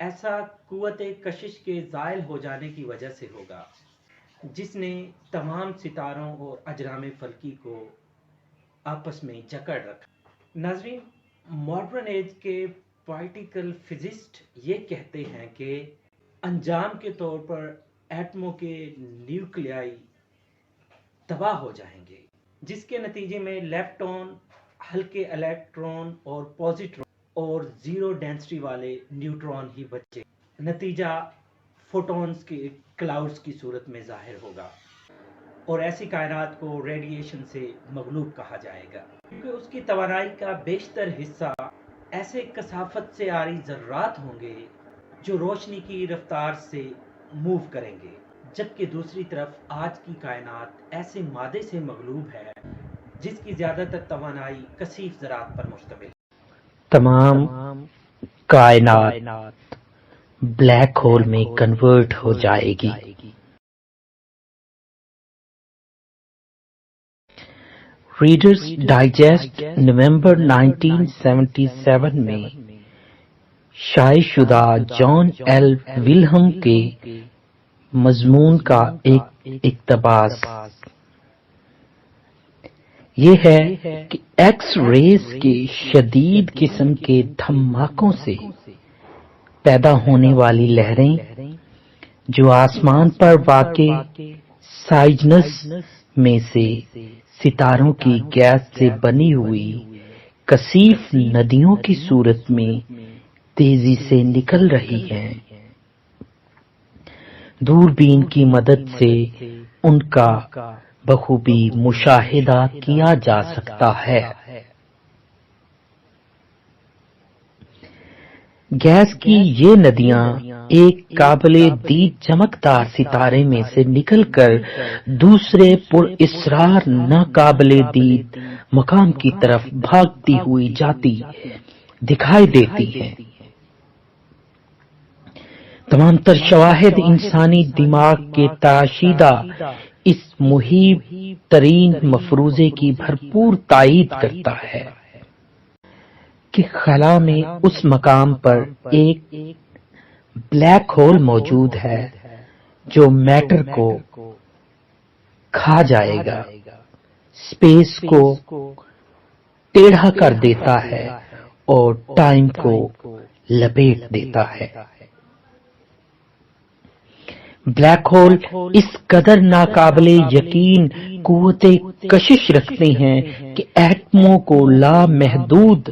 ایسا قوت کشش کے زائل ہو جانے کی وجہ سے ہوگا جس نے تمام ستاروں اور اجرام فلکی کو آپس میں جکڑ رکھا۔ ناظرین، ماڈرن ایج کے پارٹیکل فزسٹ یہ کہتے ہیں کہ انجام کے طور پر ایٹموں کے نیوکلیائی تباہ ہو جائیں گے، جس کے نتیجے میں لیپٹون، ہلکے الیکٹرون اور پوزیٹرون اور زیرو ڈینسٹی والے نیوٹرون ہی بچے۔ نتیجہ فوٹونز کے کلاؤڈز کی صورت میں ظاہر ہوگا اور ایسی کائنات کو ریڈیشن سے مغلوب کہا جائے گا، کیونکہ اس کی توانائی کا بیشتر حصہ ایسے کثافت سے عاری ذرات ہوں گے جو روشنی کی رفتار سے موو کریں گے، جبکہ دوسری طرف آج کی کائنات ایسے مادے سے مغلوب ہے جس کی زیادہ تر توانائی کثیف ذرات پر مشتمل ہے۔ تمام کائنات بلیک ہول میں کنورٹ ہو جائے گی۔ ریڈرز ڈائجسٹ نومبر 1977 میں شائع شدہ جان ایل ولہم کے مضمون کا ایک اقتباس یہ ہے کہ ایکس ریز کے شدید قسم کے دھماکوں سے پیدا ہونے والی لہریں جو آسمان پر واقع سائجنس میں سے ستاروں کی گیس سے بنی ہوئی کثیف ندیوں کی صورت میں تیزی سے نکل رہی ہیں، دوربین کی مدد سے ان کا بخوبی مشاہدہ کیا جا سکتا ہے۔ گیس کی یہ ندیاں ایک قابل دید چمکدار ستارے میں سے نکل کر دوسرے پر اسرار ناقابل دید مقام کی طرف بھاگتی ہوئی جاتی دکھائی دیتی ہیں۔ تمام تر شواہد انسانی دماغ کے تراشیدہ اس محیب ترین مفروضے کی بھرپور تائید کرتا ہے کہ خلا میں اس مقام پر ایک بلیک ہول موجود ہے جو میٹر کو کھا جائے گا، اسپیس کو ٹیڑھا کر دیتا ہے اور ٹائم کو لپیٹ دیتا ہے۔ بلیک ہول اس قدر ناقابل یقین قوت کشش رکھتے ہیں کہ ایٹموں کو لامحدود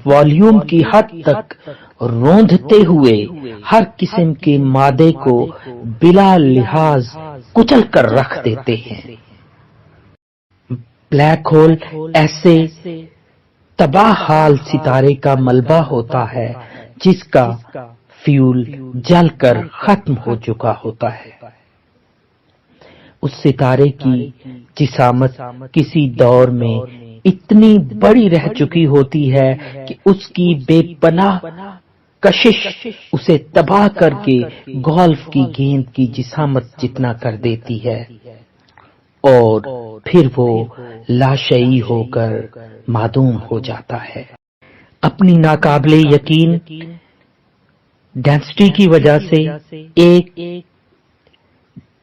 والیوم کی حد تک روندتے ہوئے ہر قسم کے مادے کو بلا لحاظ کچل کر رکھ دیتے ہیں۔ بلیک ہول ایسے تباہ حال ستارے کا ملبہ ہوتا ہے جس کا فیول جل کر ختم ہو چکا ہوتا ہے۔ اس ستارے کی جسامت کسی دور میں اتنی بڑی رہ چکی ہوتی ہے کہ اس کی بے پناہ کشش اسے تباہ کر کے گولف کی گیند کی جسامت جتنا کر دیتی ہے اور پھر وہ لاشعی ہو کر معدوم ہو جاتا ہے۔ اپنی ناقابل یقین ڈینسٹی کی وجہ سے ایک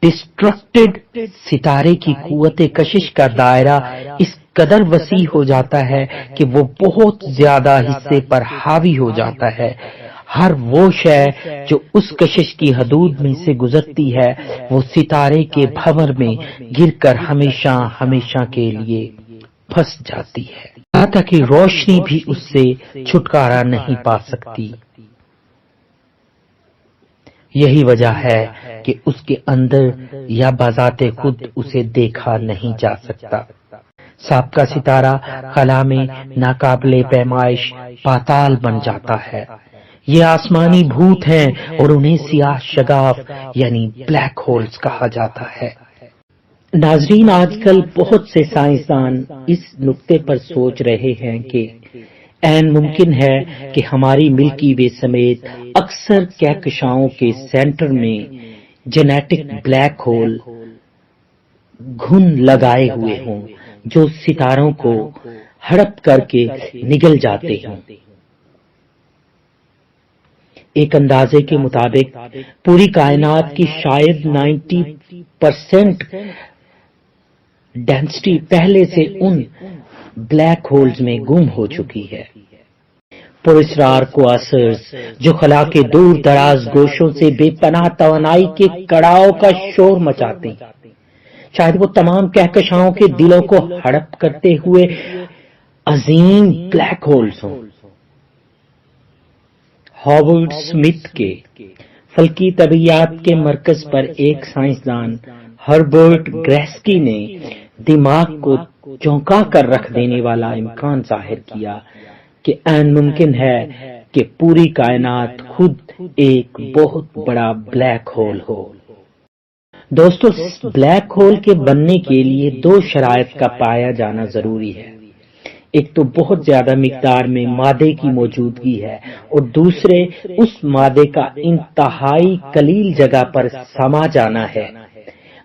ڈسٹرکٹڈ ستارے کی قوت کشش کا دائرہ اس قدر وسیع ہو جاتا ہے کہ وہ بہت زیادہ حصے پر حاوی ہو جاتا ہے۔ ہر وہ شے جو اس کشش کی حدود میں سے گزرتی ہے وہ ستارے کے بھنور میں گر کر ہمیشہ ہمیشہ کے لیے پھنس جاتی ہے، یہاں تک کہ روشنی بھی اس سے چھٹکارا نہیں پا سکتی۔ یہی وجہ ہے کہ اس کے اندر یا بذات خود اسے دیکھا نہیں جا سکتا۔ سابقہ ستارہ خلا میں ناقابل پیمائش پاتال بن جاتا ہے۔ یہ آسمانی بھوت ہیں اور انہیں سیاہ شگاف یعنی بلیک ہولز کہا جاتا ہے۔ ناظرین، آج کل بہت سے سائنسدان اس نقطے پر سوچ رہے ہیں کہ عین ممکن ہے کہ ہماری ملکی وے سمیت اکثر کہکشاؤں کے سینٹر میں جینیٹک بلیک ہول گھن لگائے ہوئے ہوں جو ستاروں کو ہڑپ کر کے نگل جاتے ہیں۔ ایک اندازے کے مطابق پوری کائنات کی شاید 90% ڈینسٹی پہلے سے ان بلیک ہولز میں گم ہو چکی ہے۔ پراسرار کواسرز جو خلا کے دور دراز گوشوں سے بے پناہ توانائی کے کڑاؤ کا شور مچاتے ہیں، شاید وہ تمام کہکشاؤں کے دلوں کو ہڑپ کرتے ہوئے عظیم بلیک ہولز ہوں۔ ہاورڈ سمتھ کے فلکی طبیعیات کے مرکز پر ایک سائنسدان ہربرٹ گریسکی نے دماغ کو چونکا کر رکھ دینے والا امکان ظاہر کیا کہ عین ممکن ہے کہ پوری کائنات خود ایک بہت بڑا بلیک ہول ہو۔ دوستو، بلیک ہول کے بننے کے لیے دو شرائط کا پایا جانا ضروری ہے۔ ایک تو بہت زیادہ مقدار میں مادے کی موجودگی ہے اور دوسرے اس مادے کا انتہائی قلیل جگہ پر سما جانا ہے۔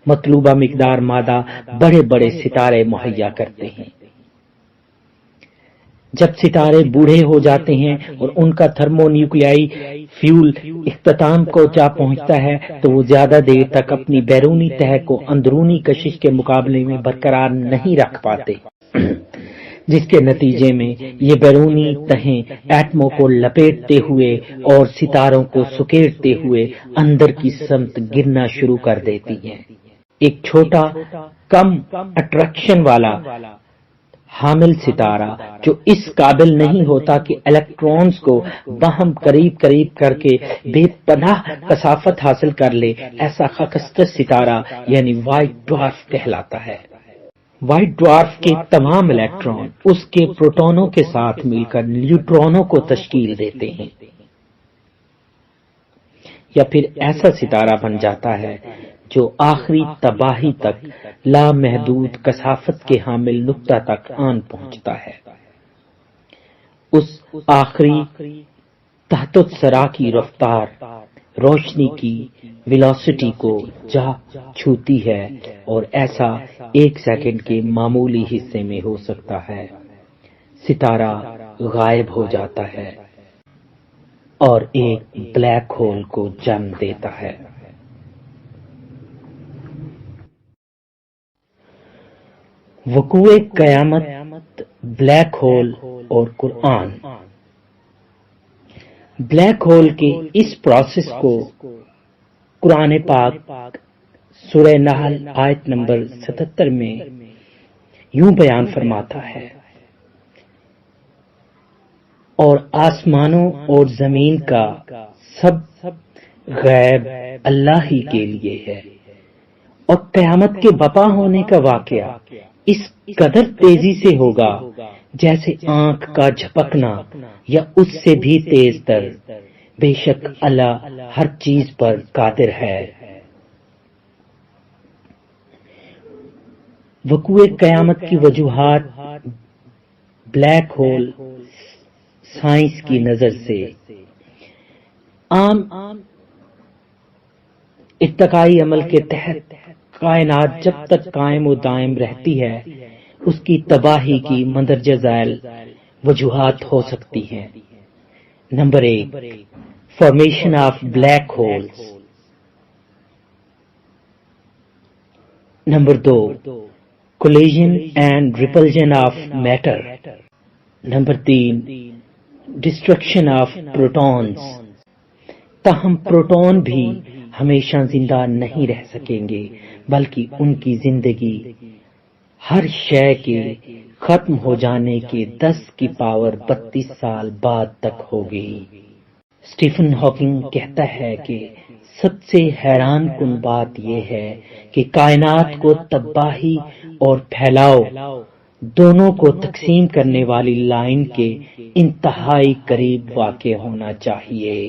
مطلوبہ مقدار مادہ بڑے بڑے ستارے مہیا کرتے ہیں۔ جب ستارے بوڑھے ہو جاتے ہیں اور ان کا تھرمو نیوکلیائی فیول اختتام کو جا پہنچتا ہے تو وہ زیادہ دیر تک اپنی بیرونی تہہ کو اندرونی کشش کے مقابلے میں برقرار نہیں رکھ پاتے، جس کے نتیجے میں یہ بیرونی تہیں ایٹموں کو لپیٹتے ہوئے اور ستاروں کو سکیڑتے ہوئے اندر کی سمت گرنا شروع کر دیتی ہیں۔ ایک چھوٹا کم اٹریکشن والا حامل ستارہ جو اس قابل نہیں ہوتا کہ الیکٹرونز کو باہم قریب قریب کر کے بے پناہ کثافت حاصل کر لے، ایسا خاکستر ستارہ یعنی وائٹ ڈوارف کہلاتا ہے۔ وائٹ ڈوارف کے تمام الیکٹرون اس کے پروٹونوں کے ساتھ مل کر نیوٹرونوں کو تشکیل دیتے ہیں، یا پھر ایسا ستارہ بن جاتا ہے جو آخری تباہی تک لامحدود کثافت کے حامل نقطہ تک آن پہنچتا ہے۔ اس آخری تحت الثری کی رفتار روشنی کی ویلوسٹی کو جا چھوتی ہے اور ایسا ایک سیکنڈ کے معمولی حصے میں ہو سکتا ہے۔ ستارہ غائب ہو جاتا ہے اور ایک بلیک ہول کو جنم دیتا ہے۔ وقوع قیامت، بلیک ہول اور قرآن۔ بلیک ہول کے اس پروسیس کو قرآن پاک سورہ نحل آیت نمبر 77 میں یوں بیان فرماتا ہے، اور آسمانوں اور زمین کا سب غیب اللہ ہی کے لیے ہے، اور قیامت کے برپا ہونے کا واقعہ اس قدر تیزی سے ہوگا جیسے آنکھ کا جھپکنا یا اس سے بھی تیز تر۔ بے شک اللہ ہر چیز پر قادر ہے۔ وقوع قیامت کی وجوہات بلیک ہول سائنس کی نظر سے عام ارتقائی عمل کے تحت کائنات جب تک قائم و دائم رہتی ہے اس کی تباہی کی مندرجہ ذیل وجوہات ہو سکتی ہیں۔ Number 1، formation of black holes. Number 2، collision and repulsion of matter. Number 3، destruction of protons. تاہم پروٹون بھی ہمیشہ زندہ نہیں رہ سکیں گے، بلکہ ان کی زندگی ہر شے کے ختم ہو جانے کے 10 کی پاور 32 سال بعد تک ہوگی۔ اسٹیفن ہاکنگ کہتا ہے کہ سب سے حیران کن بات یہ ہے کہ کائنات کو تباہی اور پھیلاؤ دونوں کو تقسیم کرنے والی لائن کے انتہائی قریب واقع ہونا چاہیے۔